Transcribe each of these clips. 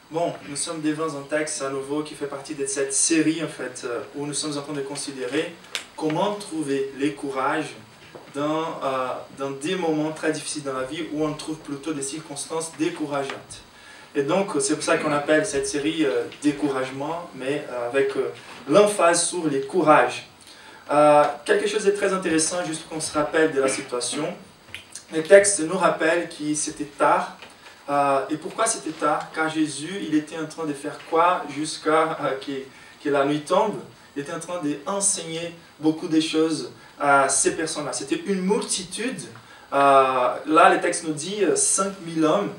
Bon, nous sommes devant un texte à nouveau qui fait partie de cette série en fait, où nous sommes en train de considérer comment trouver le courage dans des moments très difficiles dans la vie où on trouve plutôt des circonstances décourageantes. Et donc, c'est pour ça qu'on appelle cette série découragement, mais avec l'emphase sur les courages. Quelque chose de très intéressant, juste pour qu'on se rappelle de la situation. Le texte nous rappelle que c'était tard. Et pourquoi c'était tard? Car Jésus, il était en train de faire quoi jusqu'à que la nuit tombe? Il était en train d'enseigner beaucoup de choses à ces personnes-là. C'était une multitude. Là, le texte nous dit 5000 hommes.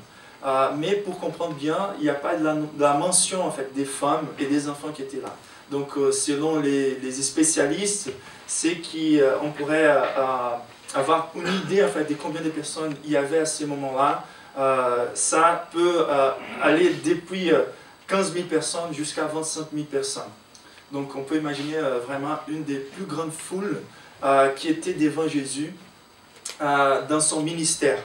Mais pour comprendre bien, il n'y a pas de la mention en fait, des femmes et des enfants qui étaient là. Donc, selon les spécialistes, c'est qu'on pourrait avoir une idée en fait, de combien de personnes il y avait à ce moment-là. Ça peut aller depuis 15 000 personnes jusqu'à 25 000 personnes. Donc on peut imaginer vraiment une des plus grandes foules qui était devant Jésus dans son ministère.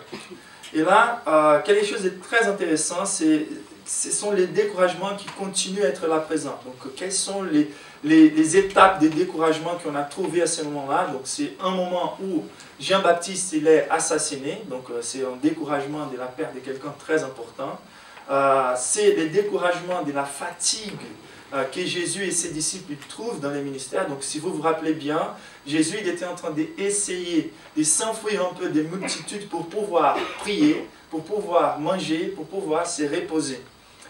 Et là, quelque chose de très intéressant, ce sont les découragements qui continuent à être là présents. Donc quelles sont les étapes de découragement qu'on a trouvées à ce moment-là? Donc c'est un moment où Jean-Baptiste il est assassiné, donc c'est un découragement de la perte de quelqu'un de très important. C'est le découragement de la fatigue que Jésus et ses disciples trouvent dans les ministères. Donc si vous vous rappelez bien, Jésus il était en train d'essayer de s'enfuir un peu des multitudes pour pouvoir prier, pour pouvoir manger, pour pouvoir se reposer.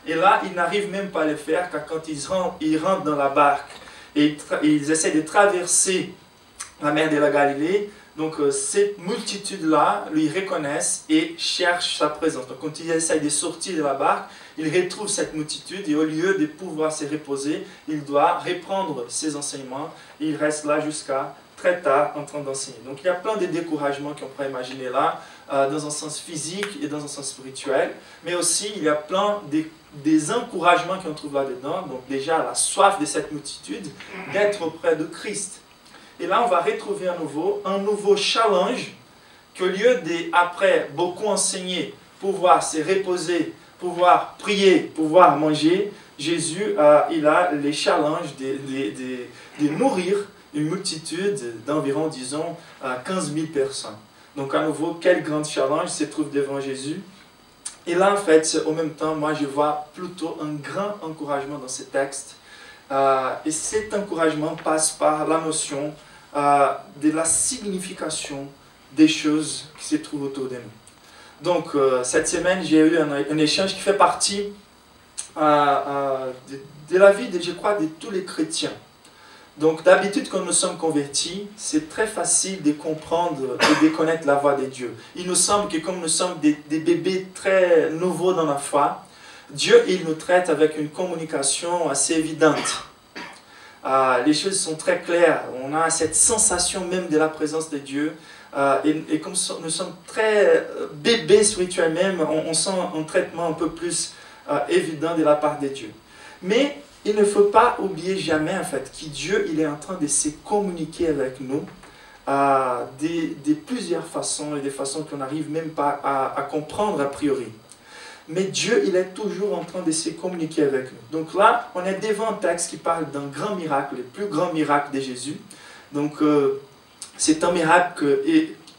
Et là, il n'arrive même pas à le faire, car quand ils rentrent dans la barque et ils essaient de traverser la mer de la Galilée, donc ces multitudes-là lui reconnaissent et cherchent sa présence. Donc quand ils essayent de sortir de la barque, ils retrouvent cette multitude et au lieu de pouvoir se reposer, il doit reprendre ses enseignements et il reste là jusqu'à très tard en train d'enseigner. Donc il y a plein de découragements qu'on pourrait imaginer là, dans un sens physique et dans un sens spirituel, mais aussi il y a plein des encouragements qu'on trouve là-dedans. Donc déjà la soif de cette multitude d'être auprès de Christ. Et là, on va retrouver à nouveau un nouveau challenge qu'au lieu d'après beaucoup enseigner, pouvoir se reposer, pouvoir prier, pouvoir manger, Jésus il a les challenges de nourrir une multitude d'environ, disons, 15 000 personnes. Donc à nouveau, quel grand challenge se trouve devant Jésus. Et là, en fait, au même temps, moi, je vois plutôt un grand encouragement dans ce texte. Et cet encouragement passe par la notion de la signification des choses qui se trouvent autour de nous. Donc, cette semaine, j'ai eu un échange qui fait partie de la vie, je crois, de tous les chrétiens. Donc, d'habitude, quand nous sommes convertis, c'est très facile de comprendre et de connaître la voix de Dieu. Il nous semble que comme nous sommes des bébés très nouveaux dans la foi, Dieu, il nous traite avec une communication assez évidente. Les choses sont très claires, on a cette sensation même de la présence de Dieu. Et comme nous sommes très bébés spirituels même, on sent un traitement un peu plus évident de la part de Dieu. Mais il ne faut pas oublier jamais en fait que Dieu il est en train de se communiquer avec nous de plusieurs façons et des façons qu'on n'arrive même pas à comprendre a priori. Mais Dieu, il est toujours en train de se communiquer avec nous. Donc là, on est devant un texte qui parle d'un grand miracle, le plus grand miracle de Jésus. Donc c'est un miracle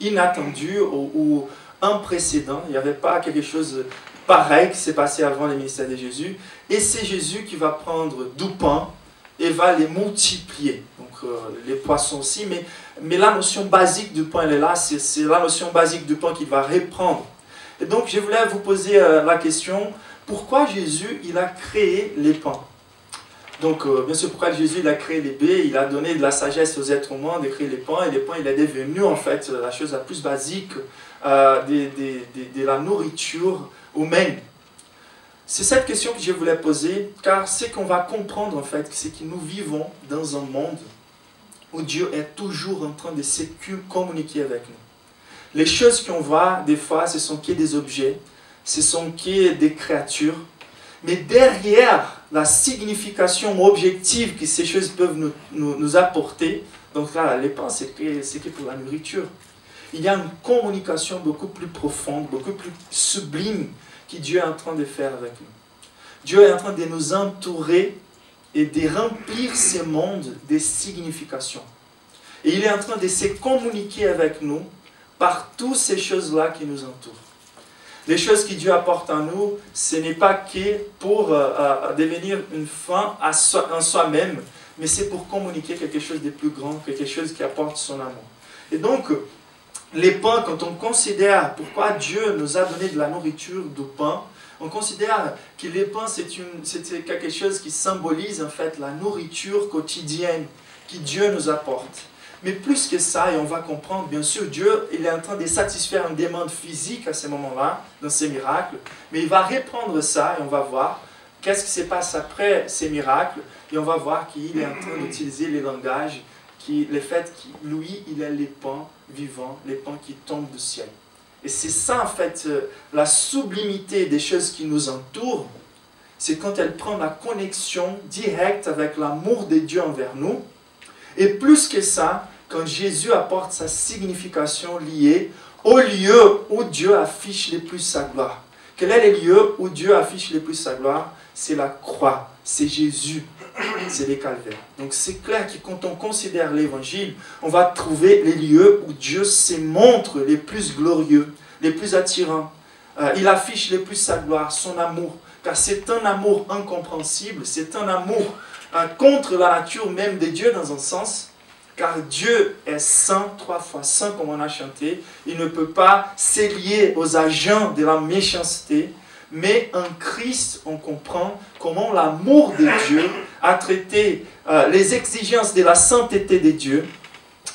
inattendu ou un précédent. Il n'y avait pas quelque chose pareil qui s'est passé avant le ministère de Jésus. Et c'est Jésus qui va prendre du pain et va les multiplier. Donc les poissons aussi, mais la notion basique du pain, elle est là. C'est la notion basique du pain qu'il va reprendre. Et donc je voulais vous poser la question, pourquoi Jésus il a créé les pains? Donc bien sûr, pourquoi Jésus il a créé les baies? Il a donné de la sagesse aux êtres humains de créer les pains, et les pains il est devenu en fait la chose la plus basique de la nourriture humaine. C'est cette question que je voulais poser, car c'est qu'on va comprendre en fait, c'est que nous vivons dans un monde où Dieu est toujours en train de se communiquer avec nous. Les choses qu'on voit, des fois, ce sont que des objets, ce sont que des créatures. Mais derrière la signification objective que ces choses peuvent nous apporter, donc là, les pains, c'est que pour la nourriture. Il y a une communication beaucoup plus profonde, beaucoup plus sublime que Dieu est en train de faire avec nous. Dieu est en train de nous entourer et de remplir ce monde des significations. Et il est en train de se communiquer avec nous par toutes ces choses-là qui nous entourent. Les choses que Dieu apporte à nous, ce n'est pas que pour devenir une fin en soi-même, mais c'est pour communiquer quelque chose de plus grand, quelque chose qui apporte son amour. Et donc, les pains, quand on considère pourquoi Dieu nous a donné de la nourriture, du pain, on considère que les pains, c'est quelque chose qui symbolise en fait la nourriture quotidienne que Dieu nous apporte. Mais plus que ça, et on va comprendre, bien sûr, Dieu il est en train de satisfaire une demande physique à ce moment-là, dans ces miracles, mais il va reprendre ça et on va voir qu'est-ce qui se passe après ces miracles, et on va voir qu'il est en train d'utiliser les langages, le fait que lui, il est les pains vivants, les pains qui tombent du ciel. Et c'est ça, en fait, la sublimité des choses qui nous entourent, c'est quand elle prend la connexion directe avec l'amour de Dieu envers nous. Et plus que ça, quand Jésus apporte sa signification liée au lieu où Dieu affiche le plus sa gloire. Quel est le lieu où Dieu affiche le plus sa gloire? C'est la croix, c'est Jésus, c'est les calvaires. Donc c'est clair que quand on considère l'évangile, on va trouver les lieux où Dieu se montre les plus glorieux, les plus attirants. Il affiche le plus sa gloire, son amour, car c'est un amour incompréhensible, c'est un amour contre la nature même de Dieu dans un sens, car Dieu est saint, 3 fois saint comme on a chanté, il ne peut pas s'allier aux agents de la méchanceté, mais en Christ on comprend comment l'amour de Dieu a traité les exigences de la sainteté de Dieu,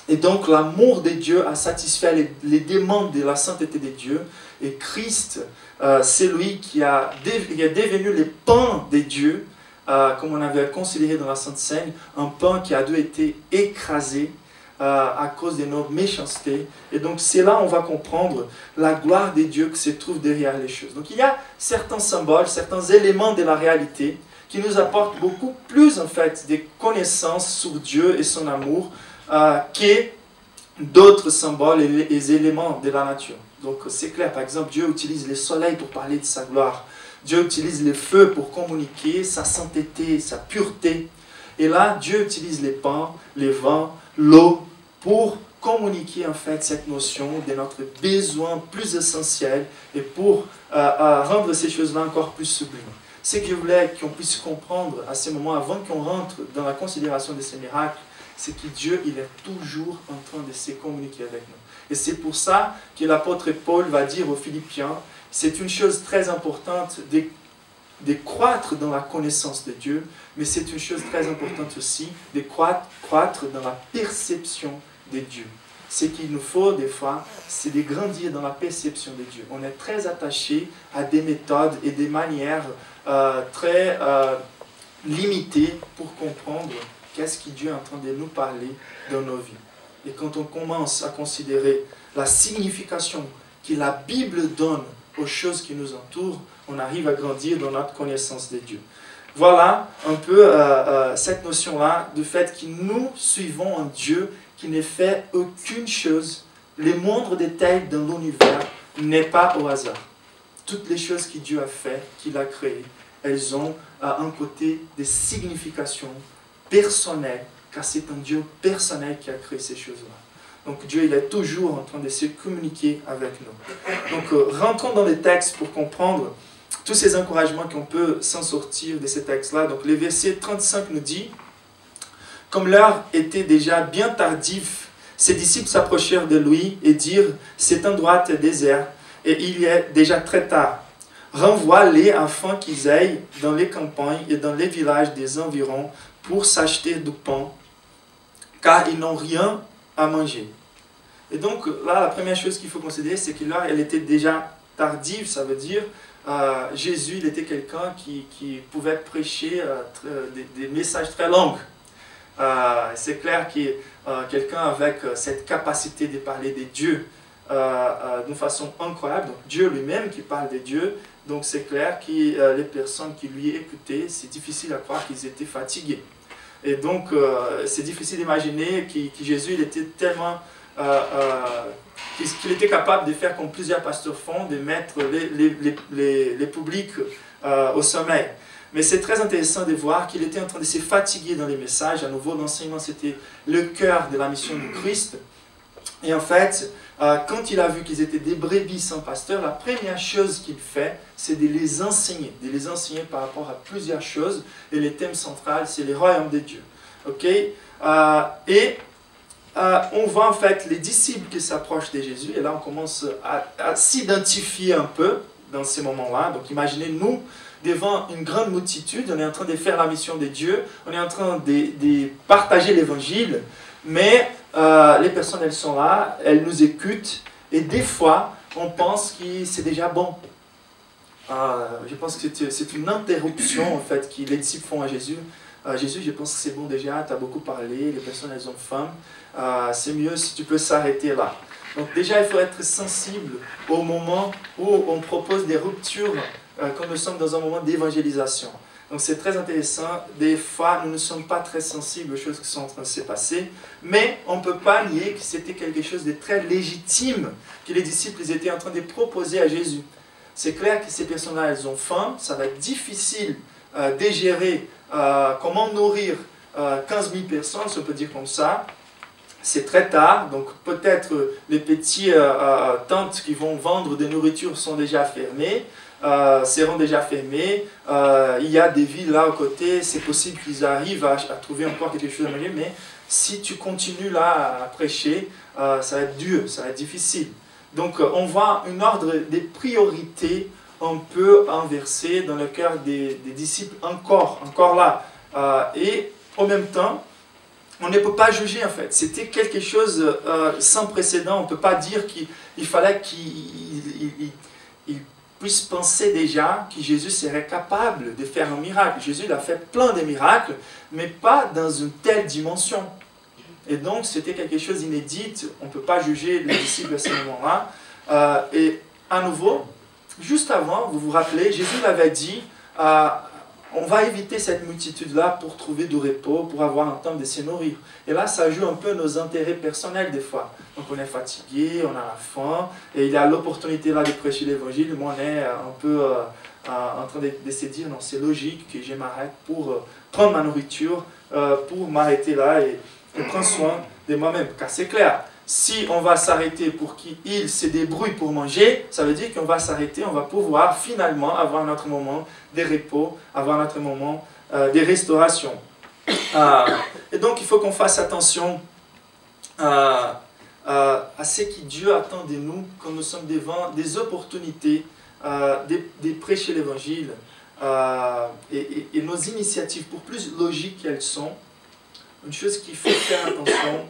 et donc l'amour de Dieu a satisfait les demandes de la sainteté de Dieu, et Christ, c'est lui qui est devenu le pain de Dieu, comme on avait considéré dans la Sainte Seine, un pain qui a dû être écrasé à cause de nos méchancetés. Et donc c'est là on va comprendre la gloire de Dieu qui se trouve derrière les choses. Donc il y a certains symboles, certains éléments de la réalité qui nous apportent beaucoup plus en fait des connaissances sur Dieu et son amour que d'autres symboles et les éléments de la nature. Donc c'est clair, par exemple Dieu utilise le soleil pour parler de sa gloire. Dieu utilise le feu pour communiquer sa sainteté, sa pureté. Et là, Dieu utilise les pains, les vins, l'eau pour communiquer en fait cette notion de notre besoin plus essentiel et pour rendre ces choses-là encore plus sublimes. Ce que je voulais qu'on puisse comprendre à ce moment, avant qu'on rentre dans la considération de ces miracles, c'est que Dieu, il est toujours en train de se communiquer avec nous. Et c'est pour ça que l'apôtre Paul va dire aux Philippiens, c'est une chose très importante de croître dans la connaissance de Dieu, mais c'est une chose très importante aussi de croître dans la perception de Dieu. Ce qu'il nous faut des fois, c'est de grandir dans la perception de Dieu. On est très attaché à des méthodes et des manières très limitées pour comprendre qu'est-ce que Dieu est en train de nous parler dans nos vies. Et quand on commence à considérer la signification que la Bible donne aux choses qui nous entourent, on arrive à grandir dans notre connaissance de Dieu. Voilà un peu cette notion-là du fait que nous suivons un Dieu qui ne fait aucune chose, les moindres détails dans l'univers n'est pas au hasard. Toutes les choses que Dieu a fait, qu'il a créées, elles ont un côté de signification personnelle, car c'est un Dieu personnel qui a créé ces choses-là. Donc Dieu, il est toujours en train de se communiquer avec nous. Donc rentrons dans les textes pour comprendre tous ces encouragements qu'on peut s'en sortir de ces textes-là. Donc le verset 35 nous dit, « Comme l'heure était déjà bien tardive, ses disciples s'approchèrent de lui et dirent, « Cet endroit est désert, et il est déjà très tard. Renvoie-les afin qu'ils aillent dans les campagnes et dans les villages des environs pour s'acheter du pain, car ils n'ont rien à manger. » Et donc là, la première chose qu'il faut considérer, c'est que l'heure, elle était déjà tardive, ça veut dire Jésus, il était quelqu'un qui pouvait prêcher des messages très longs. C'est clair que quelqu'un avec cette capacité de parler de Dieu d'une façon incroyable, donc Dieu lui-même qui parle de Dieu, donc c'est clair que les personnes qui lui écoutaient, c'est difficile à croire qu'ils étaient fatigués. Et donc c'est difficile d'imaginer que Jésus il était tellement qu'il était capable de faire comme plusieurs pasteurs font, de mettre les publics au sommeil. Mais c'est très intéressant de voir qu'il était en train de se fatiguer dans les messages. À nouveau, l'enseignement, c'était le cœur de la mission du Christ. Et en fait, quand il a vu qu'ils étaient des brebis sans pasteur, la première chose qu'il fait, c'est de les enseigner par rapport à plusieurs choses. Et le thème central, c'est le royaume de Dieu. Ok? On voit en fait les disciples qui s'approchent de Jésus, et là on commence à s'identifier un peu dans ces moments-là. Donc imaginez, nous, devant une grande multitude, on est en train de faire la mission de Dieu, on est en train de partager l'évangile, mais les personnes, elles sont là, elles nous écoutent, et des fois, on pense que c'est déjà bon. Je pense que c'est une interruption en fait que les disciples font à Jésus. Jésus, je pense que c'est bon déjà, tu as beaucoup parlé, les personnes, elles ont faim, c'est mieux si tu peux s'arrêter là. Donc déjà, il faut être sensible au moment où on propose des ruptures, quand nous sommes dans un moment d'évangélisation. Donc c'est très intéressant, des fois, nous ne sommes pas très sensibles aux choses qui sont en train de se passer, mais on ne peut pas nier que c'était quelque chose de très légitime que les disciples ils étaient en train de proposer à Jésus. C'est clair que ces personnes-là, elles ont faim, ça va être difficile de gérer comment nourrir 15 000 personnes, si on peut dire comme ça. C'est très tard, donc peut-être les petits tentes qui vont vendre des nourritures sont déjà fermées, seront déjà fermées. Il y a des villes là à côté, c'est possible qu'ils arrivent à trouver encore quelque chose à manger, mais si tu continues là à prêcher, ça va être dur, ça va être difficile. Donc on voit un ordre des priorités un peu inversé dans le cœur des disciples encore là. Et en même temps, on ne peut pas juger en fait. C'était quelque chose sans précédent. On ne peut pas dire qu'il fallait qu'il puisse penser déjà que Jésus serait capable de faire un miracle. Jésus il a fait plein de miracles, mais pas dans une telle dimension. Et donc c'était quelque chose d'inédit. On ne peut pas juger les disciples à ce moment-là. Et à nouveau, juste avant, vous vous rappelez, Jésus l'avait dit, on va éviter cette multitude-là pour trouver du repos, pour avoir un temps de se nourrir. Et là, ça joue un peu nos intérêts personnels des fois. Donc on est fatigué, on a la faim, et il y a l'opportunité là de prêcher l'évangile, mais on est un peu en train de se dire, non, c'est logique que je m'arrête pour prendre ma nourriture, pour m'arrêter là et prendre soin de moi-même. Car c'est clair, si on va s'arrêter pour qu'il se débrouille pour manger, ça veut dire qu'on va s'arrêter, on va pouvoir finalement avoir notre moment de repos, avoir notre moment de restauration. Et donc il faut qu'on fasse attention à ce que Dieu attend de nous quand nous sommes devant des opportunités de prêcher l'évangile et nos initiatives, pour plus logiques qu'elles sont. Une chose qu'il faut faire attention,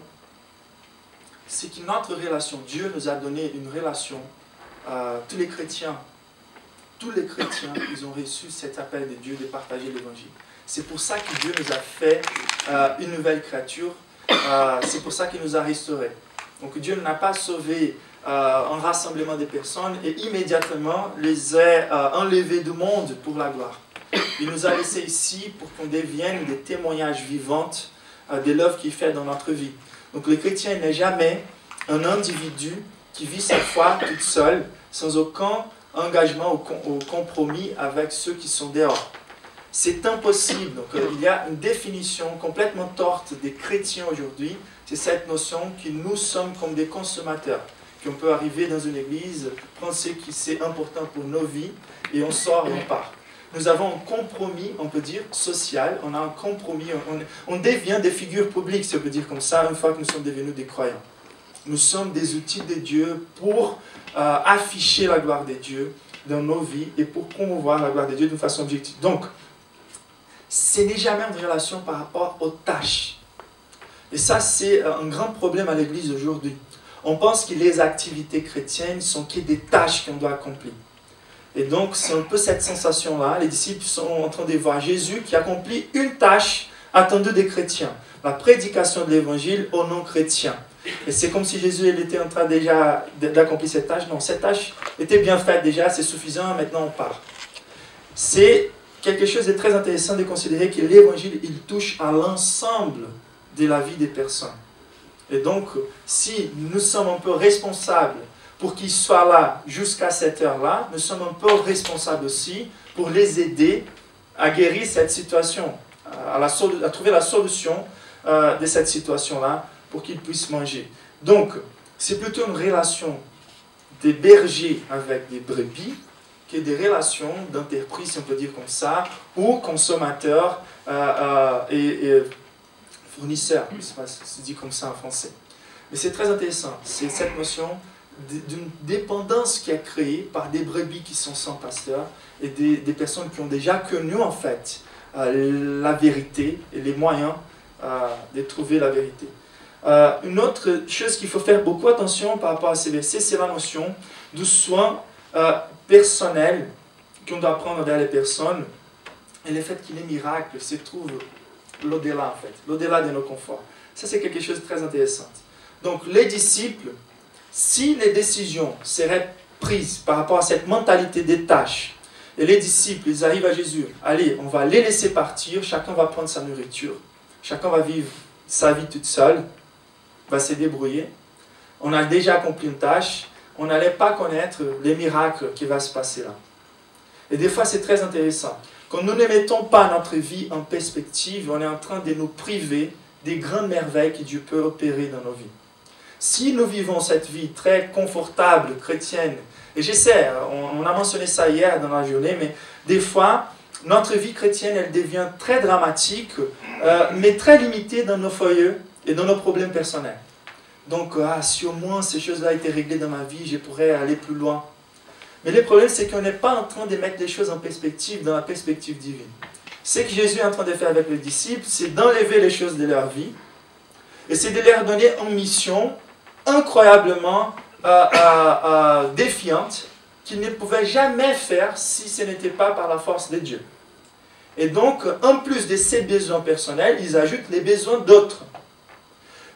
c'est que notre relation, Dieu nous a donné une relation, tous les chrétiens, ils ont reçu cet appel de Dieu de partager l'évangile. C'est pour ça que Dieu nous a fait une nouvelle créature, c'est pour ça qu'il nous a restaurés. Donc Dieu n'a pas sauvé un rassemblement de personnes et immédiatement les a enlevés du monde pour la gloire. Il nous a laissés ici pour qu'on devienne des témoignages vivants de l'œuvre qu'il fait dans notre vie. Donc le chrétien n'est jamais un individu qui vit sa foi toute seule, sans aucun engagement ou compromis avec ceux qui sont dehors. C'est impossible. Donc il y a une définition complètement torte des chrétiens aujourd'hui. C'est cette notion que nous sommes comme des consommateurs. Qu'on peut arriver dans une église, prendre ce qui est important pour nos vies, et on sort et on part. Nous avons un compromis, on peut dire, social. On a un compromis, on devient des figures publiques, si on peut dire comme ça, une fois que nous sommes devenus des croyants. Nous sommes des outils de Dieu pour afficher la gloire de Dieu dans nos vies et pour promouvoir la gloire de Dieu d'une façon objective. Donc, ce n'est jamais une relation par rapport aux tâches. Et ça, c'est un grand problème à l'Église aujourd'hui. On pense que les activités chrétiennes sont que des tâches qu'on doit accomplir. Et donc, c'est un peu cette sensation-là. Les disciples sont en train de voir Jésus qui accomplit une tâche attendue des chrétiens. La prédication de l'évangile aux non-chrétiens. Et c'est comme si Jésus il était en train déjà d'accomplir cette tâche. Non, cette tâche était bien faite déjà, c'est suffisant, maintenant on part. C'est quelque chose de très intéressant de considérer que l'évangile, il touche à l'ensemble de la vie des personnes. Et donc, si nous sommes un peu responsables pour qu'ils soient là jusqu'à cette heure-là, nous sommes un peu responsables aussi pour les aider à guérir cette situation, à trouver la solution de cette situation-là pour qu'ils puissent manger. Donc, c'est plutôt une relation des bergers avec des brebis que des relations d'entreprise, si on peut dire comme ça, ou consommateurs et fournisseurs, je ne sais pas si c'est dit comme ça en français. Mais c'est très intéressant, c'est cette notion d'une dépendance qui est créée par des brebis qui sont sans pasteur et des personnes qui ont déjà connu en fait la vérité et les moyens de trouver la vérité. Une autre chose qu'il faut faire beaucoup attention par rapport à ces versets, c'est la notion du soin personnel qu'on doit prendre derrière les personnes et le fait que les miracles se trouvent l'au-delà en fait, l'au-delà de nos conforts. Ça c'est quelque chose de très intéressant. Donc les disciples, si les décisions seraient prises par rapport à cette mentalité des tâches, et les disciples, ils arrivent à Jésus, allez, on va les laisser partir, chacun va prendre sa nourriture, chacun va vivre sa vie toute seule, va se débrouiller, on a déjà accompli une tâche, on n'allait pas connaître les miracles qui vont se passer là. Et des fois c'est très intéressant, quand nous ne mettons pas notre vie en perspective, on est en train de nous priver des grandes merveilles que Dieu peut opérer dans nos vies. Si nous vivons cette vie très confortable, chrétienne, et j'essaie, on a mentionné ça hier dans la journée, mais des fois, notre vie chrétienne, elle devient très dramatique, mais très limitée dans nos foyers et dans nos problèmes personnels. Donc, si au moins ces choses-là étaient réglées dans ma vie, je pourrais aller plus loin. Mais le problème, c'est qu'on n'est pas en train de mettre les choses en perspective, dans la perspective divine. Ce que Jésus est en train de faire avec les disciples, c'est d'enlever les choses de leur vie, et c'est de leur donner une mission incroyablement défiante qu'ils ne pouvaient jamais faire si ce n'était pas par la force de Dieu. Et donc, en plus de ces besoins personnels, ils ajoutent les besoins d'autres.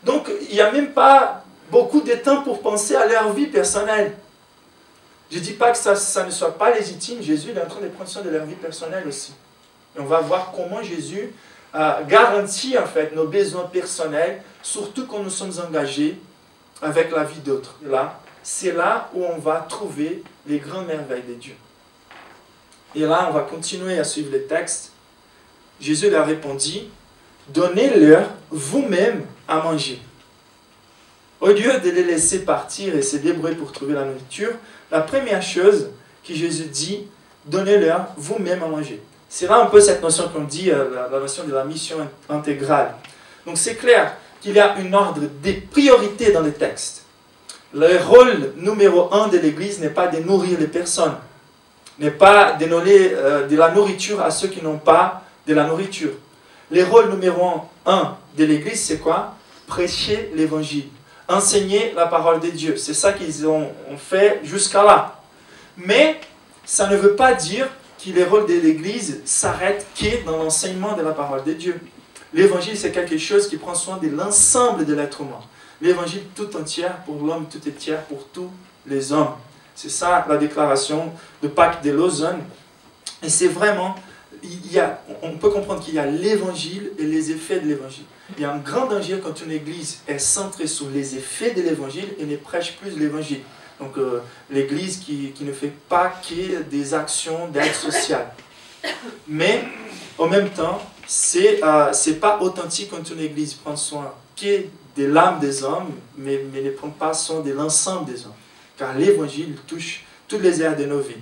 Donc, il n'y a même pas beaucoup de temps pour penser à leur vie personnelle. Je ne dis pas que ça ne soit pas légitime, Jésus est en train de prendre soin de leur vie personnelle aussi. Et on va voir comment Jésus garantit en fait nos besoins personnels, surtout quand nous sommes engagés avec la vie d'autres. Là, c'est là où on va trouver les grandes merveilles de Dieu. Et là, on va continuer à suivre les textes. Jésus leur répondit, « Donnez-leur vous-même à manger. » Au lieu de les laisser partir et se débrouiller pour trouver la nourriture, la première chose que Jésus dit, « Donnez-leur vous-même à manger. » C'est là un peu cette notion qu'on dit, la notion de la mission intégrale. Donc c'est clair qu'il y a un ordre des priorités dans le texte. Le rôle numéro 1 de l'Église n'est pas de nourrir les personnes, n'est pas de donner de la nourriture à ceux qui n'ont pas de la nourriture. Le rôle numéro 1 de l'Église, c'est quoi? Prêcher l'Évangile, enseigner la parole de Dieu. C'est ça qu'ils ont fait jusqu'à là. Mais ça ne veut pas dire que le rôle de l'Église s'arrête que dans l'enseignement de la parole de Dieu. L'évangile, c'est quelque chose qui prend soin de l'ensemble de l'être humain. L'évangile tout entier pour l'homme, tout entier pour tous les hommes. C'est ça la déclaration de Pacte de Lausanne. Et c'est vraiment, on peut comprendre qu'il y a l'évangile et les effets de l'évangile. Il y a un grand danger quand une église est centrée sur les effets de l'évangile et ne prêche plus l'évangile. Donc l'église qui ne fait pas que des actions d'aide sociale. Mais en même temps, c'est pas authentique quand une église prend soin que de l'âme des hommes, mais ne prend pas soin de l'ensemble des hommes. Car l'évangile touche toutes les aires de nos vies.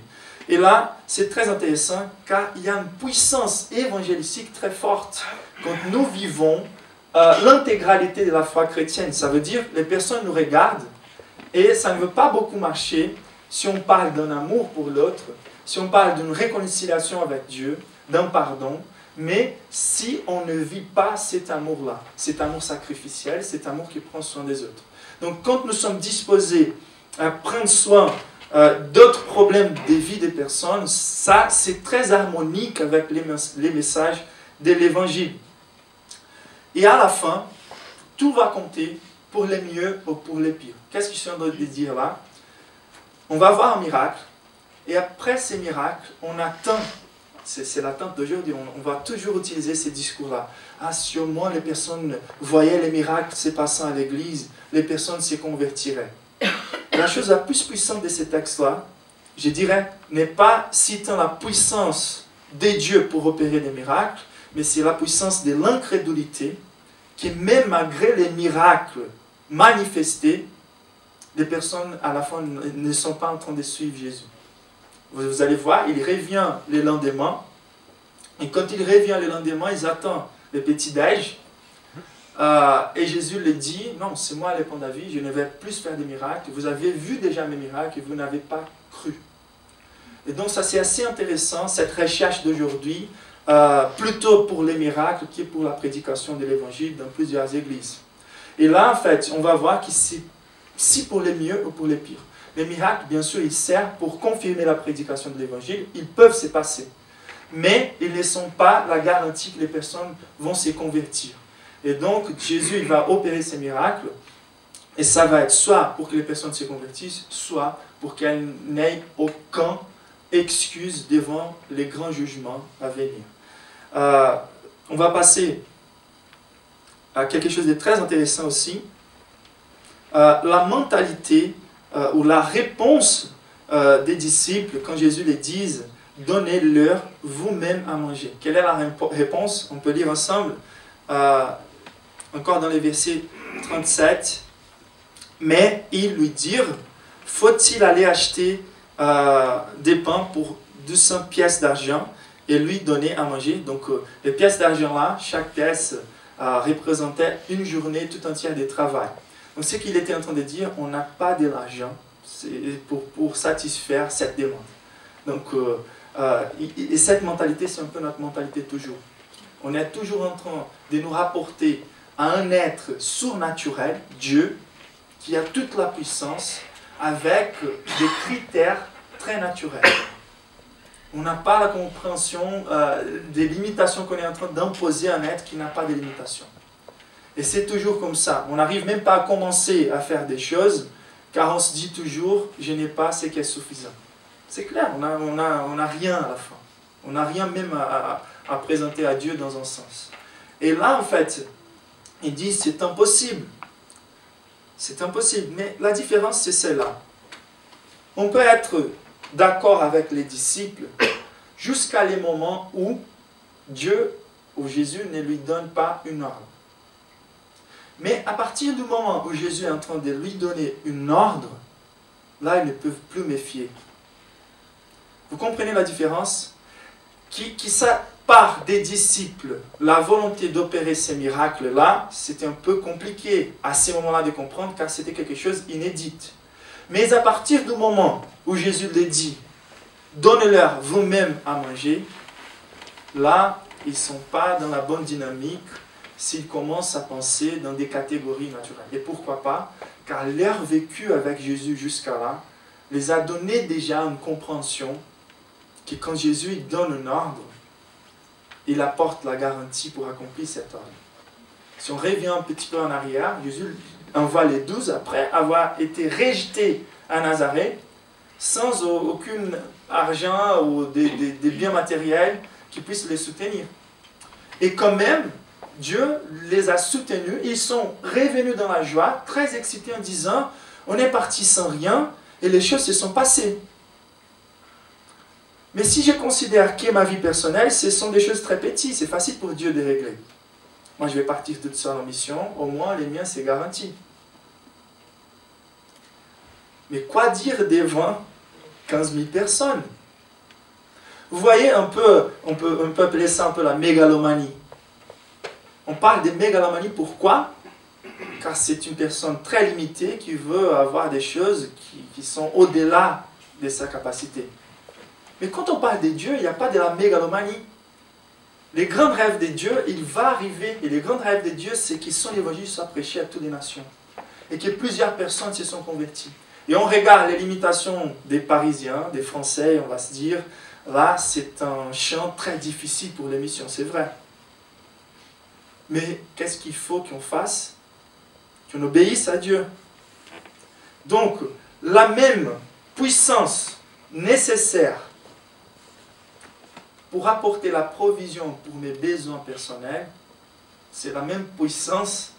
Et là, c'est très intéressant car il y a une puissance évangélistique très forte quand nous vivons l'intégralité de la foi chrétienne. Ça veut dire que les personnes nous regardent et ça ne veut pas beaucoup marcher si on parle d'un amour pour l'autre, si on parle d'une réconciliation avec Dieu, d'un pardon, mais si on ne vit pas cet amour-là, cet amour sacrificiel, cet amour qui prend soin des autres. Donc quand nous sommes disposés à prendre soin d'autres problèmes des vies des personnes, ça c'est très harmonique avec les messages de l'Évangile. Et à la fin, tout va compter pour les mieux ou pour les pires. Qu'est-ce que je suis en train de dire là? On va voir un miracle, et après ces miracles, on attend, c'est l'attente d'aujourd'hui, on va toujours utiliser ces discours-là. Ah, si au moins les personnes voyaient les miracles se passant à l'église, les personnes se convertiraient. La chose la plus puissante de ces textes-là, je dirais, n'est pas citant la puissance des dieux pour opérer des miracles, mais c'est la puissance de l'incrédulité qui, même malgré les miracles manifestés, les personnes à la fin ne sont pas en train de suivre Jésus. Vous allez voir, il revient le lendemain, et quand il revient le lendemain, ils attendent le petit-déj, et Jésus leur dit, non, c'est moi le pain de la vie, je ne vais plus faire des miracles, vous avez vu déjà mes miracles et vous n'avez pas cru. Et donc ça c'est assez intéressant, cette recherche d'aujourd'hui, plutôt pour les miracles que pour la prédication de l'évangile dans plusieurs églises. Et là, en fait, on va voir que c'est si pour les mieux ou pour les pires. Les miracles, bien sûr, ils servent pour confirmer la prédication de l'évangile, ils peuvent se passer. Mais ils ne sont pas la garantie que les personnes vont se convertir. Et donc, Jésus il va opérer ces miracles, et ça va être soit pour que les personnes se convertissent, soit pour qu'elles n'aient aucune excuse devant les grands jugements à venir. On va passer à quelque chose de très intéressant aussi. La mentalité ou la réponse des disciples quand Jésus les dit « Donnez-leur vous-même à manger ». Quelle est la réponse? On peut lire ensemble, encore dans les versets 37. « Mais ils lui dirent, faut-il aller acheter des pains pour 200 pièces d'argent et lui donner à manger ?» Donc les pièces d'argent là, chaque pièce représentait une journée tout entière de travail. Donc ce qu'il était en train de dire, on n'a pas de l'argent pour satisfaire cette demande. Donc et cette mentalité, c'est un peu notre mentalité toujours. On est toujours en train de nous rapporter à un être surnaturel, Dieu, qui a toute la puissance, avec des critères très naturels. On n'a pas la compréhension des limitations qu'on est en train d'imposer à un être qui n'a pas de limitations. Et c'est toujours comme ça. On n'arrive même pas à commencer à faire des choses, car on se dit toujours, je n'ai pas ce qui est suffisant. C'est clair, on n'a rien à la fin. On n'a rien même à présenter à Dieu dans un sens. Et là, en fait, ils disent, c'est impossible. C'est impossible. Mais la différence, c'est celle-là. On peut être d'accord avec les disciples jusqu'à les moments où Dieu ou Jésus ne lui donne pas une ordre. Mais à partir du moment où Jésus est en train de lui donner une ordre, là, ils ne peuvent plus méfier. Vous comprenez la différence? Qui ça part des disciples, la volonté d'opérer ces miracles-là, c'était un peu compliqué à ces moments-là de comprendre, car c'était quelque chose d'inédit. Mais à partir du moment où Jésus les dit, donnez-leur vous-même à manger, là, ils ne sont pas dans la bonne dynamique s'ils commencent à penser dans des catégories naturelles. Et pourquoi pas? Car leur vécu avec Jésus jusqu'à là les a donné déjà une compréhension que quand Jésus il donne un ordre, il apporte la garantie pour accomplir cet ordre. Si on revient un petit peu en arrière, Jésus envoie les 12 après avoir été rejeté à Nazareth sans aucun argent ou des biens matériels qui puissent les soutenir. Et quand même, Dieu les a soutenus, ils sont revenus dans la joie, très excités en disant, on est parti sans rien et les choses se sont passées. Mais si je considère que ma vie personnelle, ce sont des choses très petites, c'est facile pour Dieu de régler. Moi, je vais partir toute seule en mission, au moins les miens, c'est garanti. Mais quoi dire devant 15 000 personnes? Vous voyez un peu, on peut appeler ça un peu la mégalomanie. On parle de mégalomanie, pourquoi? Car c'est une personne très limitée qui veut avoir des choses qui sont au-delà de sa capacité. Mais quand on parle de Dieu, il n'y a pas de la mégalomanie. Les grands rêves de Dieu, il va arriver. Et les grands rêves de Dieu, c'est que son évangile soit prêché à toutes les nations. Et que plusieurs personnes se sont converties. Et on regarde les limitations des Parisiens, des Français, on va se dire, là, c'est un champ très difficile pour les missions, c'est vrai. Mais qu'est-ce qu'il faut qu'on fasse? Qu'on obéisse à Dieu. Donc, la même puissance nécessaire pour apporter la provision pour mes besoins personnels, c'est la même puissance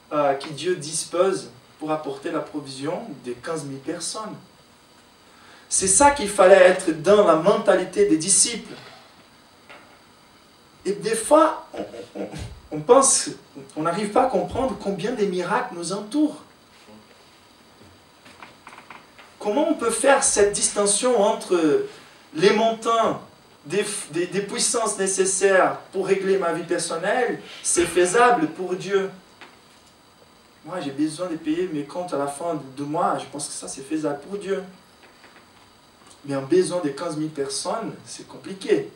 que Dieu dispose pour apporter la provision de 15 000 personnes. C'est ça qu'il fallait être dans la mentalité des disciples. Et des fois, on pense, on n'arrive pas à comprendre combien des miracles nous entourent. Comment on peut faire cette distinction entre les montants des puissances nécessaires pour régler ma vie personnelle, c'est faisable pour Dieu. Moi, j'ai besoin de payer mes comptes à la fin de mois, je pense que ça, c'est faisable pour Dieu. Mais en besoin de 15 000 personnes, c'est compliqué.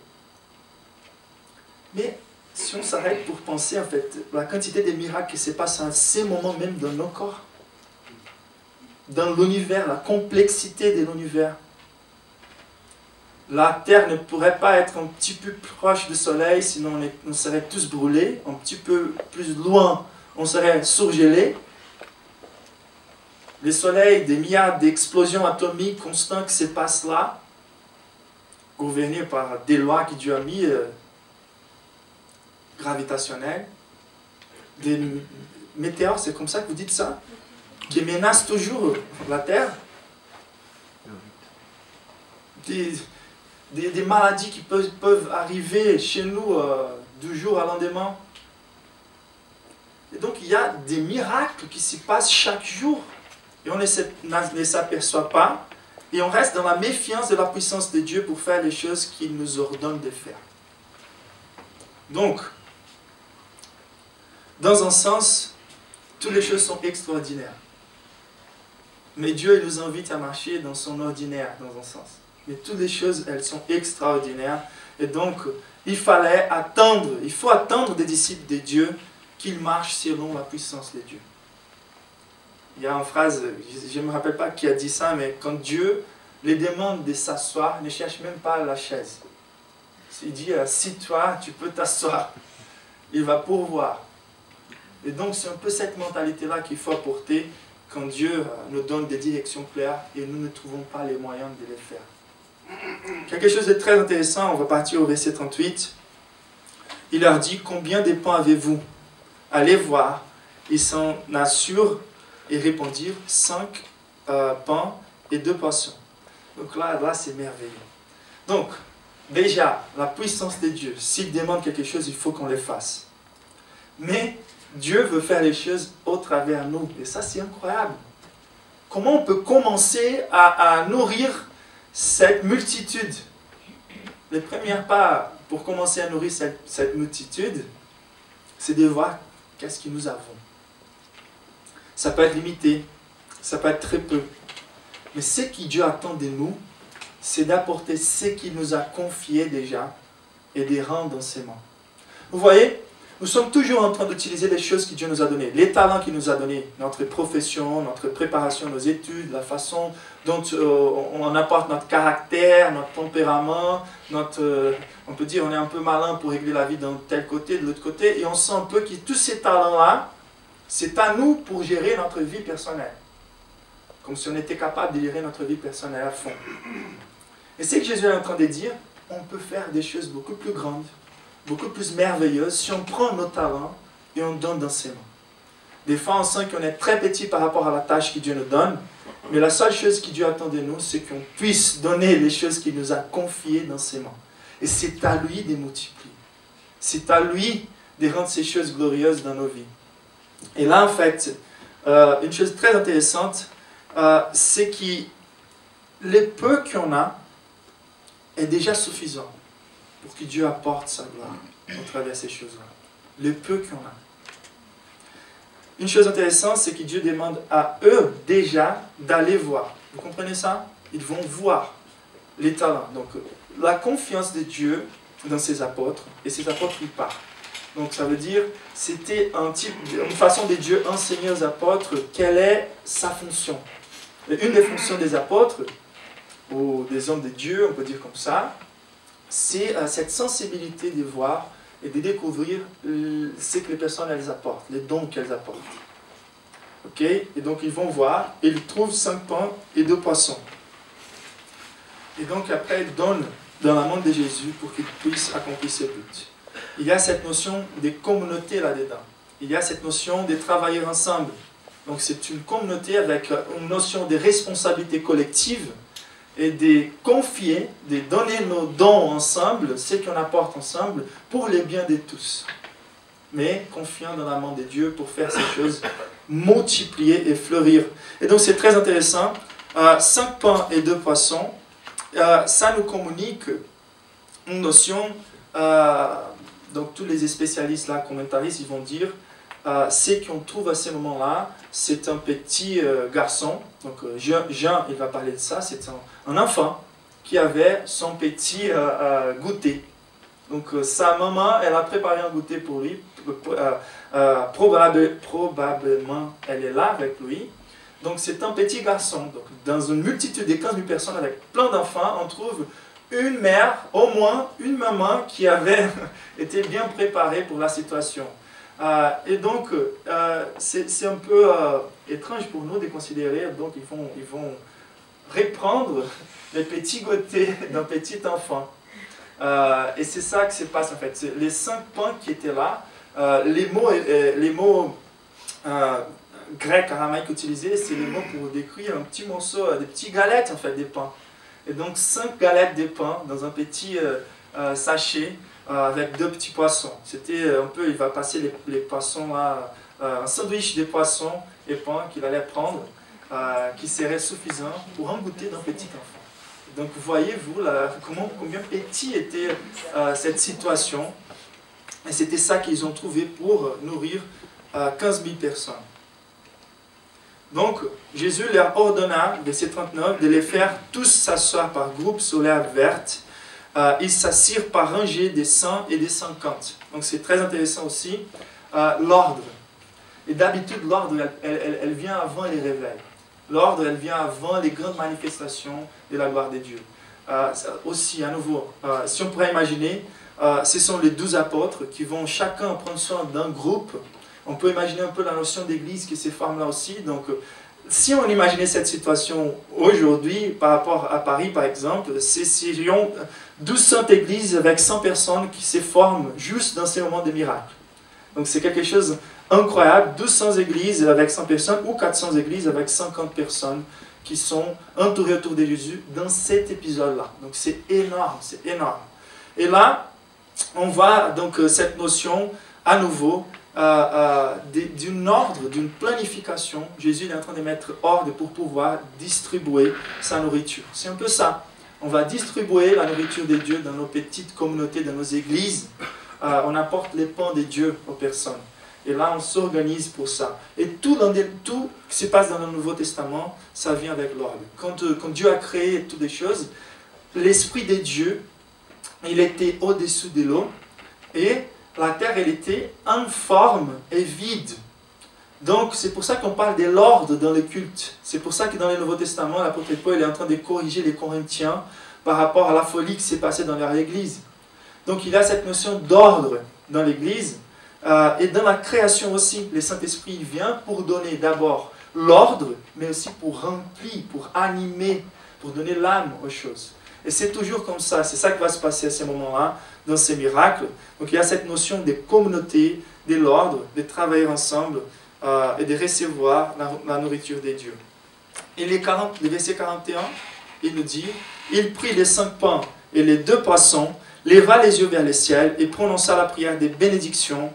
Mais si on s'arrête pour penser, en fait, la quantité de miracles qui se passent à ces moments même dans nos corps, dans l'univers, la complexité de l'univers. La Terre ne pourrait pas être un petit peu plus proche du Soleil, sinon on serait tous brûlés. Un petit peu plus loin, on serait surgelés. Le Soleil, des milliards d'explosions atomiques constantes qui se passent là, gouvernées par des lois que Dieu a mis, gravitationnelles. Des météores, c'est comme ça que vous dites ça, qui menacent toujours la Terre. Des maladies qui peuvent arriver chez nous du jour à lendemain. Et donc il y a des miracles qui se passent chaque jour. Et on ne s'aperçoit pas. Et on reste dans la méfiance de la puissance de Dieu pour faire les choses qu'il nous ordonne de faire. Donc, dans un sens, toutes les choses sont extraordinaires. Mais Dieu il nous invite à marcher dans son ordinaire, dans un sens. Mais toutes les choses, elles sont extraordinaires. Et donc, il faut attendre des disciples de Dieu qu'ils marchent selon la puissance de Dieu. Il y a une phrase, je ne me rappelle pas qui a dit ça, mais quand Dieu les demande de s'asseoir, ne cherche même pas la chaise. Il dit, assis-toi, tu peux t'asseoir. Il va pourvoir. Et donc, c'est un peu cette mentalité-là qu'il faut apporter quand Dieu nous donne des directions claires et nous ne trouvons pas les moyens de les faire. Quelque chose de très intéressant, on va partir au verset 38. Il leur dit, combien de pains avez-vous? Allez voir. Ils s'en assurent et répondirent, 5 pains et 2 poissons. Donc là c'est merveilleux. Donc, déjà, la puissance de Dieu, s'il demande quelque chose, il faut qu'on le fasse. Mais Dieu veut faire les choses au travers nous. Et ça, c'est incroyable. Comment on peut commencer à nourrir cette multitude? Les premiers pas pour commencer à nourrir cette multitude, c'est de voir qu'est-ce que nous avons. Ça peut être limité, ça peut être très peu. Mais ce que Dieu attend de nous, c'est d'apporter ce qu'il nous a confié déjà et de rendre dans ses mains. Vous voyez, nous sommes toujours en train d'utiliser les choses que Dieu nous a données, les talents qu'il nous a donnés, notre profession, notre préparation, nos études, la façon dont on apporte notre caractère, notre tempérament, on peut dire on est un peu malin pour régler la vie d'un tel côté, de l'autre côté, et on sent un peu que tous ces talents-là, c'est à nous pour gérer notre vie personnelle. Comme si on était capable de gérer notre vie personnelle à fond. Et c'est que Jésus est en train de dire, on peut faire des choses beaucoup plus grandes, beaucoup plus merveilleuses, si on prend nos talents et on donne dans ses mains. Des fois, on sent qu'on est très petit par rapport à la tâche que Dieu nous donne, mais la seule chose que Dieu attend de nous, c'est qu'on puisse donner les choses qu'il nous a confiées dans ses mains. Et c'est à lui de multiplier. C'est à lui de rendre ces choses glorieuses dans nos vies. Et là, en fait, une chose très intéressante, c'est que le peu qu'on a est déjà suffisant pour que Dieu apporte sa gloire au travers de ces choses-là. Le peu qu'on a. Une chose intéressante, c'est que Dieu demande à eux déjà d'aller voir. Vous comprenez ça? Ils vont voir les talents. Donc, la confiance de Dieu dans ses apôtres, et ses apôtres ils partent. Donc ça veut dire, c'était une façon de Dieu enseigner aux apôtres quelle est sa fonction. Et une des fonctions des apôtres, ou des hommes de Dieu, on peut dire comme ça, c'est cette sensibilité de voir et de découvrir ce que les personnes elles apportent, les dons qu'elles apportent. Ok? Et donc ils vont voir, et ils trouvent 5 pains et 2 poissons. Et donc après ils donnent dans la main de Jésus pour qu'il puisse accomplir ses buts. Il y a cette notion de communauté là-dedans. Il y a cette notion de travailler ensemble. Donc c'est une communauté avec une notion de responsabilité collective et de confier, de donner nos dons ensemble, ce qu'on apporte ensemble, pour le bien de tous. Mais confiant dans la main de Dieu pour faire ces choses, multiplier et fleurir. Et donc c'est très intéressant. 5 pains et 2 poissons, ça nous communique une notion, donc tous les spécialistes là, commentaristes, ils vont dire, ce qu'on trouve à ce moment-là, c'est un petit garçon, donc Jean, il va parler de ça, c'est un enfant qui avait son petit goûter. Donc sa maman, elle a préparé un goûter pour lui, probablement elle est là avec lui. Donc c'est un petit garçon. Donc, dans une multitude de 15 000 personnes avec plein d'enfants, on trouve une mère, au moins une maman qui avait été bien préparée pour la situation. Et donc c'est un peu étrange pour nous de considérer, donc ils vont reprendre les petits goûters d'un petit enfant. Et c'est ça qui se passe en fait. Les 5 pains qui étaient là, les mots grecs, aramaïques utilisés, c'est les mots pour décrire un petit morceau, des petites galettes en fait, des pains. Et donc 5 galettes de pain dans un petit sachet avec 2 petits poissons. C'était un peu, il va passer les poissons là, un sandwich de poissons et pain qu'il allait prendre, qui serait suffisant pour un goûter d'un petit enfant. Donc voyez-vous combien petit était cette situation. Et c'était ça qu'ils ont trouvé pour nourrir 15 000 personnes. Donc Jésus leur ordonna, verset 39, de les faire tous s'asseoir par groupe sur l'herbe verte. Ils s'assirent par rangées des 100 et des 50. Donc c'est très intéressant aussi, l'ordre. Et d'habitude, l'ordre, elle vient avant les réveils. L'ordre, elle vient avant les grandes manifestations de la gloire de Dieu. Aussi, à nouveau, si on pourrait imaginer, ce sont les 12 apôtres qui vont chacun prendre soin d'un groupe. On peut imaginer un peu la notion d'église qui se forme là aussi. Donc, si on imaginait cette situation aujourd'hui, par rapport à Paris par exemple, c'est 1200 églises avec 100 personnes qui se forment juste dans ces moments de miracles. Donc c'est quelque chose incroyable, 200 églises avec 100 personnes ou 400 églises avec 50 personnes qui sont entourées autour de Jésus dans cet épisode-là. Donc c'est énorme, c'est énorme. Et là, on voit donc cette notion à nouveau d'un ordre, d'une planification. Jésus est en train de mettre ordre pour pouvoir distribuer sa nourriture. C'est un peu ça. On va distribuer la nourriture de Dieu dans nos petites communautés, dans nos églises. On apporte les pains de Dieu aux personnes. Et là, on s'organise pour ça. Et tout ce qui se passe dans le Nouveau Testament, ça vient avec l'ordre. Quand Dieu a créé toutes les choses, l'Esprit de Dieu, il était au-dessus de l'eau. Et la terre, elle était informe et vide. Donc, c'est pour ça qu'on parle de l'ordre dans le culte. C'est pour ça que dans le Nouveau Testament, l'apôtre Paul est en train de corriger les Corinthiens par rapport à la folie qui s'est passée dans leur église. Donc, il y a cette notion d'ordre dans l'église. Et dans la création aussi, le Saint-Esprit vient pour donner d'abord l'ordre, mais aussi pour remplir, pour animer, pour donner l'âme aux choses. Et c'est toujours comme ça, c'est ça qui va se passer à ces moments-là, dans ces miracles. Donc il y a cette notion de communauté, de l'ordre, de travailler ensemble et de recevoir la nourriture de Dieu. Et le verset 41, il nous dit, « Il prit les 5 pains et les 2 poissons, leva les yeux vers le ciel et prononça la prière des bénédictions.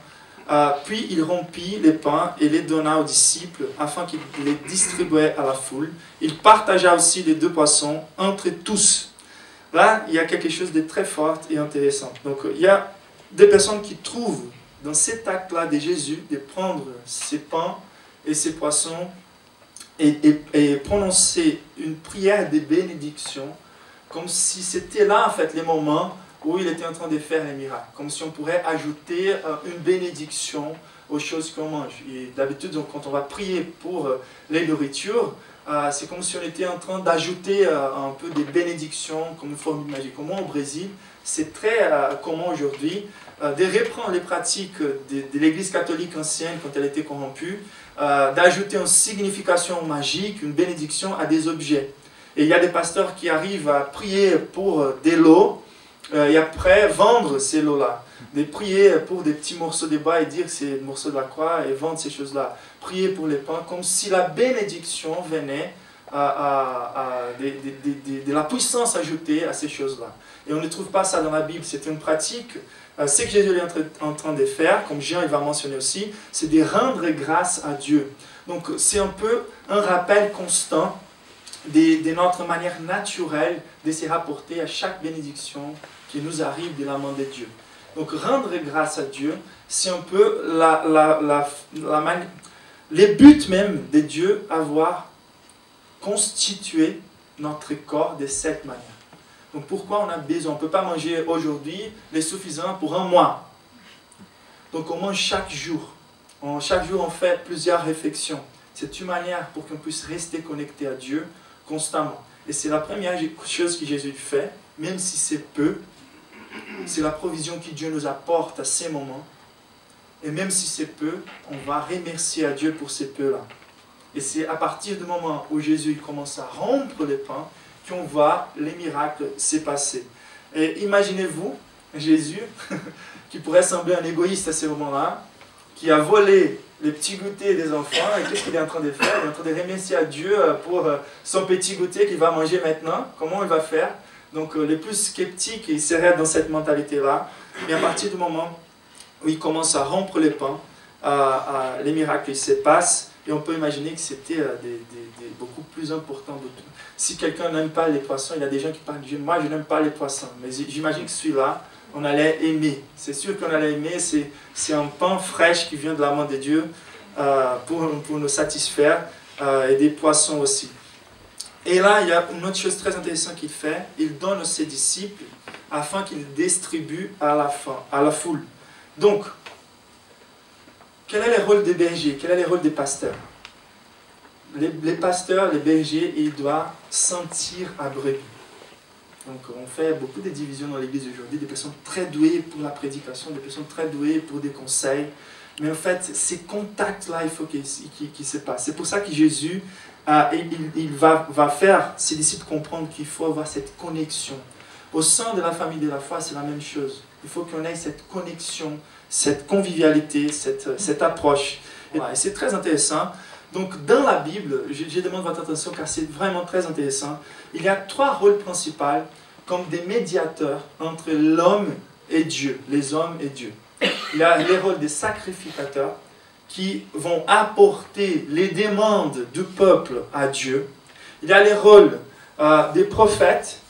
Puis il rompit les pains et les donna aux disciples afin qu'ils les distribuaient à la foule. Il partagea aussi les 2 poissons entre tous. » Là, il y a quelque chose de très fort et intéressant. Donc, il y a des personnes qui trouvent dans cet acte-là de Jésus de prendre ces pains et ces poissons et prononcer une prière de bénédiction, comme si c'était là, en fait, les moments où il était en train de faire les miracles. Comme si on pourrait ajouter une bénédiction aux choses qu'on mange. Et d'habitude, quand on va prier pour les nourritures, c'est comme si on était en train d'ajouter un peu des bénédictions comme une formule magique. Comme au Brésil, c'est très commun aujourd'hui de reprendre les pratiques de l'Église catholique ancienne quand elle était corrompue, d'ajouter une signification magique, une bénédiction à des objets. Et il y a des pasteurs qui arrivent à prier pour des lots et après vendre ces lots-là. De prier pour des petits morceaux de bois et dire que c'est le morceau de la croix et vendre ces choses-là. Prier pour les pains comme si la bénédiction venait de la puissance ajoutée à ces choses-là. Et on ne trouve pas ça dans la Bible, c'est une pratique. Ce que Jésus est en train de faire, comme Jean il va mentionner aussi, c'est de rendre grâce à Dieu. Donc c'est un peu un rappel constant de notre manière naturelle de se rapporter à chaque bénédiction qui nous arrive de la main de Dieu. Donc rendre grâce à Dieu, c'est un peu les buts même de Dieu avoir constitué notre corps de cette manière. Donc pourquoi on a besoin? On ne peut pas manger aujourd'hui les suffisants pour un mois. Donc on mange chaque jour. Chaque jour on fait plusieurs réflexions. C'est une manière pour qu'on puisse rester connecté à Dieu constamment. Et c'est la première chose que Jésus fait, même si c'est peu. C'est la provision que Dieu nous apporte à ces moments. Et même si c'est peu, on va remercier à Dieu pour ces peu-là. Et c'est à partir du moment où Jésus commence à rompre les pains qu'on voit les miracles se passer. Et imaginez-vous Jésus, qui pourrait sembler un égoïste à ce moment-là, qui a volé les petits goûters des enfants, et qu'est-ce qu'il est en train de faire? Il est en train de remercier à Dieu pour son petit goûter qu'il va manger maintenant. Comment il va faire? Donc les plus sceptiques, ils seraient dans cette mentalité-là. Mais à partir du moment où il commence à rompre les pains, les miracles se passent, et on peut imaginer que c'était beaucoup plus important de tout. Si quelqu'un n'aime pas les poissons, il y a des gens qui parlent, moi je n'aime pas les poissons, mais j'imagine que celui-là, on allait aimer. C'est sûr qu'on allait aimer, c'est un pain fraîche qui vient de la main de Dieu pour nous satisfaire, et des poissons aussi. Et là, il y a une autre chose très intéressante qu'il fait, il donne à ses disciples afin qu'ils distribuent à la foule. Donc, quel est le rôle des bergers? Quel est le rôle des pasteurs? Les pasteurs, les bergers, ils doivent sentir à brebis. Donc on fait beaucoup de divisions dans l'église aujourd'hui, des personnes très douées pour la prédication, des personnes très douées pour des conseils. Mais en fait, ces contacts-là, il faut qu'ils se passent. C'est pour ça que Jésus, il va faire ses disciples comprendre qu'il faut avoir cette connexion. Au sein de la famille de la foi, c'est la même chose. Il faut qu'on ait cette connexion, cette convivialité, cette approche. Et c'est très intéressant. Donc dans la Bible, je demande votre attention car c'est vraiment très intéressant. Il y a 3 rôles principaux comme des médiateurs entre l'homme et Dieu, les hommes et Dieu. Il y a les rôles des sacrificateurs qui vont apporter les demandes du peuple à Dieu. Il y a les rôles des prophètes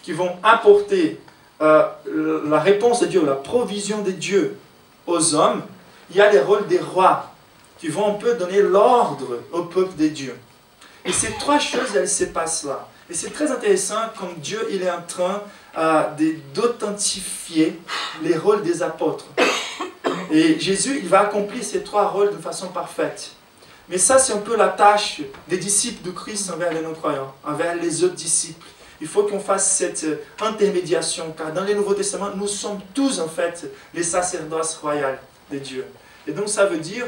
qui vont apporter la réponse de Dieu, la provision de Dieu aux hommes. Il y a les rôles des rois qui vont un peu donner l'ordre au peuple de Dieu. Et ces 3 choses, elles se passent là. Et c'est très intéressant comme Dieu il est en train d'authentifier les rôles des apôtres. Et Jésus, il va accomplir ces 3 rôles de façon parfaite. Mais ça, c'est un peu la tâche des disciples de Christ envers les non-croyants, envers les autres disciples. Il faut qu'on fasse cette intermédiation, car dans le Nouveau Testament, nous sommes tous en fait les sacerdoces royales de Dieu. Et donc ça veut dire,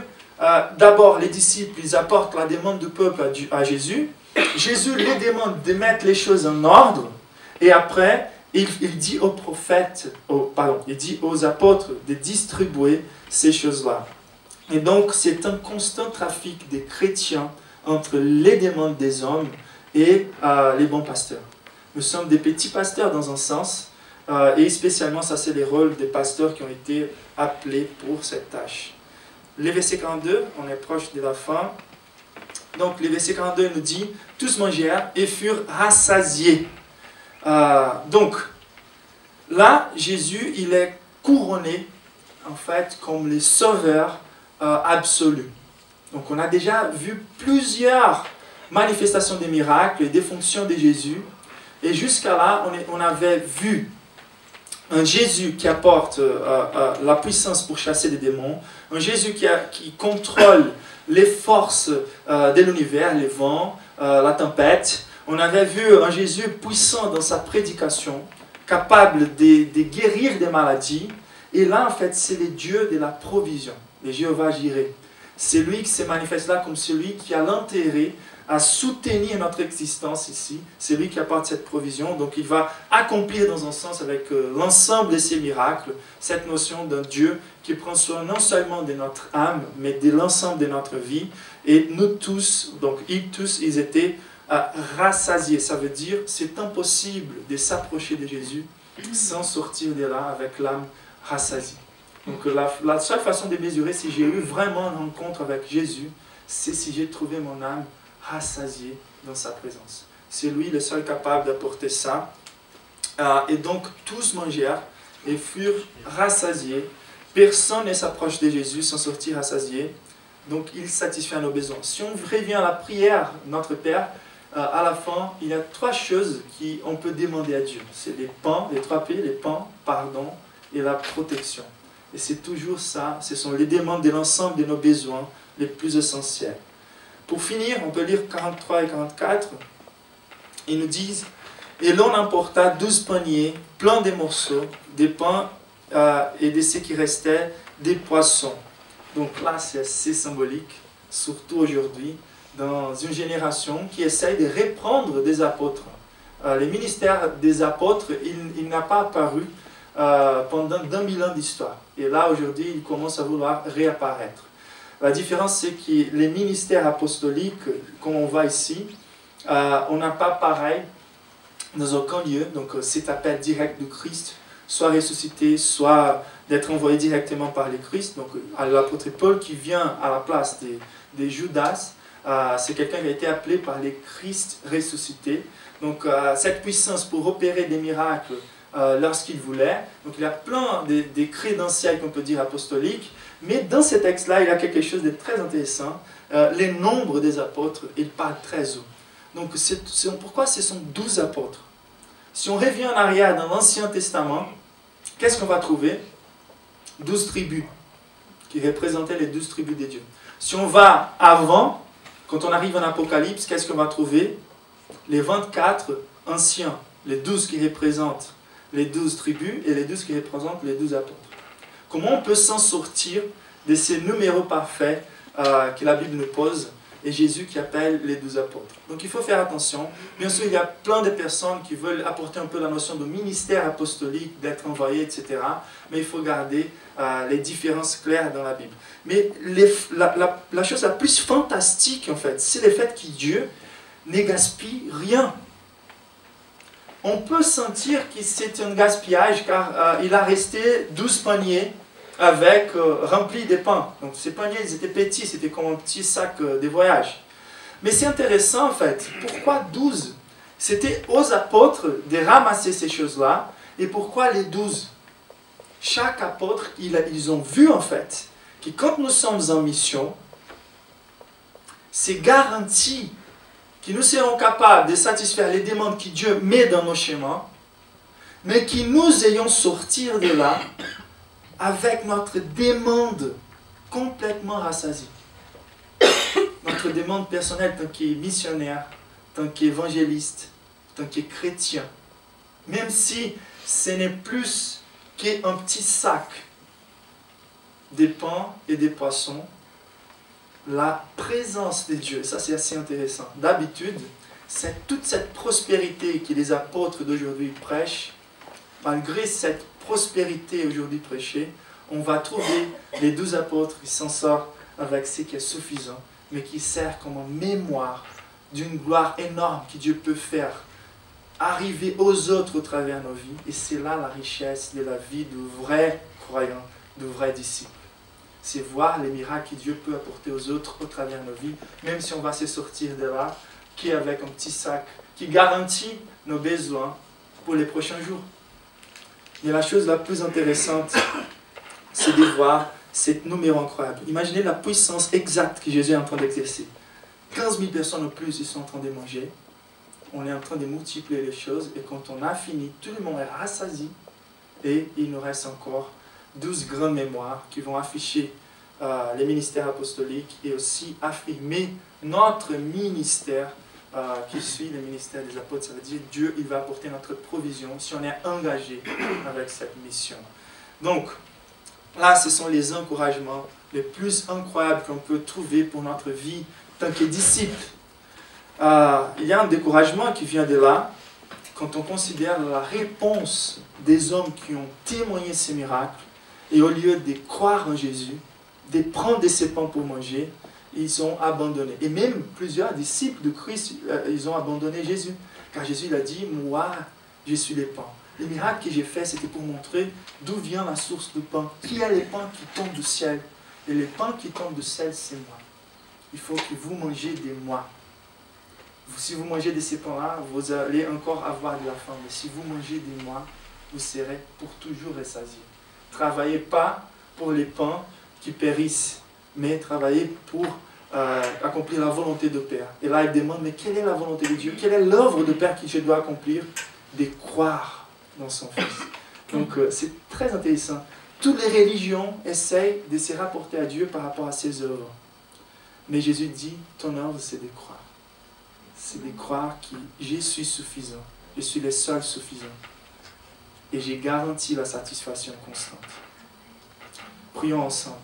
d'abord les disciples, ils apportent la demande du peuple à Jésus. Jésus les demande de mettre les choses en ordre. Et après, il dit aux prophètes, il dit aux apôtres de distribuer ces choses-là. Et donc c'est un constant trafic des chrétiens entre les demandes des hommes et les bons pasteurs. Nous sommes des petits pasteurs dans un sens, et spécialement ça c'est les rôles des pasteurs qui ont été appelés pour cette tâche. Le verset 42, on est proche de la fin. Donc le verset 42 nous dit, tous mangèrent et furent rassasiés. Donc là, Jésus, il est couronné en fait comme le sauveur absolu. Donc on a déjà vu plusieurs manifestations des miracles et des fonctions de Jésus. Et jusqu'à là, on avait vu un Jésus qui apporte la puissance pour chasser des démons, un Jésus qui contrôle les forces de l'univers, les vents, la tempête. On avait vu un Jésus puissant dans sa prédication, capable de guérir des maladies. Et là, en fait, c'est le Dieu de la provision, le Jéhovah Jireh. C'est lui qui se manifeste là comme celui qui a l'intérêt à soutenir notre existence ici. C'est lui qui apporte cette provision. Donc il va accomplir dans un sens avec l'ensemble de ces miracles, cette notion d'un Dieu qui prend soin non seulement de notre âme, mais de l'ensemble de notre vie. Et nous tous, donc ils tous, ils étaient rassasié, ça veut dire c'est impossible de s'approcher de Jésus sans sortir de là avec l'âme rassasiée. Donc la seule façon de mesurer si j'ai eu vraiment une rencontre avec Jésus, c'est si j'ai trouvé mon âme rassasiée dans sa présence. C'est lui le seul capable d'apporter ça. Et donc tous mangèrent et furent rassasiés. Personne ne s'approche de Jésus sans sortir rassasié. Donc il satisfait à nos besoins. Si on revient à la prière, notre Père, à la fin, il y a 3 choses qu'on peut demander à Dieu. C'est les pains, les 3 P, les pains, pardon et la protection. Et c'est toujours ça, ce sont les demandes de l'ensemble de nos besoins les plus essentiels. Pour finir, on peut lire 43 et 44. Ils nous disent « Et l'on emporta 12 paniers pleins de morceaux, des pains et de ce qui restait, des poissons. » Donc là, c'est assez symbolique, surtout aujourd'hui, dans une génération qui essaye de reprendre des apôtres. Le ministère des apôtres, il n'a pas apparu pendant 2000 ans d'histoire. Et là, aujourd'hui, il commence à vouloir réapparaître. La différence, c'est que les ministères apostoliques, comme on voit ici, on n'a pas pareil dans aucun lieu. Donc, cet appel direct du Christ, soit ressuscité, soit d'être envoyé directement par le Christ. Donc, l'apôtre Paul qui vient à la place des Judas, c'est quelqu'un qui a été appelé par les Christ ressuscités. Donc, cette puissance pour opérer des miracles lorsqu'il voulait. Donc, il y a plein de crédentiels qu'on peut dire apostoliques. Mais dans ce texte-là, il y a quelque chose de très intéressant. Les nombres des apôtres, il parle très haut. Donc, pourquoi ce sont 12 apôtres? Si on revient en arrière dans l'Ancien Testament, qu'est-ce qu'on va trouver? 12 tribus, qui représentaient les 12 tribus de Dieu. Si on va avant, quand on arrive en Apocalypse, qu'est-ce qu'on va trouver? Les 24 anciens, les 12 qui représentent les 12 tribus et les 12 qui représentent les 12 apôtres. Comment on peut s'en sortir de ces numéros parfaits que la Bible nous pose et Jésus qui appelle les 12 apôtres? Donc il faut faire attention. Bien sûr, il y a plein de personnes qui veulent apporter un peu la notion de ministère apostolique, d'être envoyé, etc. Mais il faut garder les différences claires dans la Bible. Mais la chose la plus fantastique, en fait, c'est le fait que Dieu ne gaspille rien. On peut sentir que c'est un gaspillage car il a resté 12 paniers avec remplis de pain. Donc ces paniers, ils étaient petits, c'était comme un petit sac de voyage. Mais c'est intéressant en fait. Pourquoi 12? C'était aux apôtres de ramasser ces choses-là. Et pourquoi les 12? Chaque apôtre, ils ont vu en fait que quand nous sommes en mission, c'est garanti que nous serons capables de satisfaire les demandes que Dieu met dans nos chemins, mais que nous ayons sortir de là avec notre demande complètement rassasiée. Notre demande personnelle tant que missionnaire, tant qu'évangéliste, tant que chrétien. Même si ce n'est plus qu'un petit sac de pain et des poissons, la présence de Dieu, ça c'est assez intéressant. D'habitude, c'est toute cette prospérité que les apôtres d'aujourd'hui prêchent. Malgré cette prospérité aujourd'hui prêchée, on va trouver les 12 apôtres qui s'en sortent avec ce qui est suffisant, mais qui sert comme mémoire d'une gloire énorme que Dieu peut faire arriver aux autres au travers de nos vies. Et c'est là la richesse de la vie de vrais croyants, de vrais disciples. C'est voir les miracles que Dieu peut apporter aux autres au travers de nos vies, même si on va se sortir de là, qui est avec un petit sac, qui garantit nos besoins pour les prochains jours. Mais la chose la plus intéressante, c'est de voir cet numéro incroyable. Imaginez la puissance exacte que Jésus est en train d'exercer. 15 000 personnes au plus, ils sont en train de manger. On est en train de multiplier les choses. Et quand on a fini, tout le monde est rassasié. Et il nous reste encore 12 grandes mémoires qui vont afficher les ministères apostoliques et aussi affirmer notre ministère qui suit le ministère des apôtres. Ça veut dire Dieu, il va apporter notre provision si on est engagé avec cette mission. Donc, là, ce sont les encouragements les plus incroyables qu'on peut trouver pour notre vie en tant que disciple. Il y a un découragement qui vient de là, quand on considère la réponse des hommes qui ont témoigné ces miracles, et au lieu de croire en Jésus, de prendre de ces pains pour manger, ils ont abandonné. Et même plusieurs disciples de Christ, ils ont abandonné Jésus. Car Jésus il a dit, moi, je suis le pain. Les miracles que j'ai faits, c'était pour montrer d'où vient la source de pain. Qui a les pains qui tombent du ciel? Et les pains qui tombent du ciel, c'est moi. Il faut que vous mangez de moi. Si vous mangez de ces pains-là, vous allez encore avoir de la faim. Mais si vous mangez de moi, vous serez pour toujours rassasiés. Travaillez pas pour les pains qui périssent, mais travaillez pour accomplir la volonté de Père. Et là, il demande, mais quelle est la volonté de Dieu? Quelle est l'œuvre de Père que je dois accomplir? De croire dans son Fils. Donc, c'est très intéressant. Toutes les religions essayent de se rapporter à Dieu par rapport à ses œuvres. Mais Jésus dit, ton œuvre, c'est de croire. C'est de croire que je suis suffisant. Je suis le seul suffisant. Et j'ai garanti la satisfaction constante. Prions ensemble.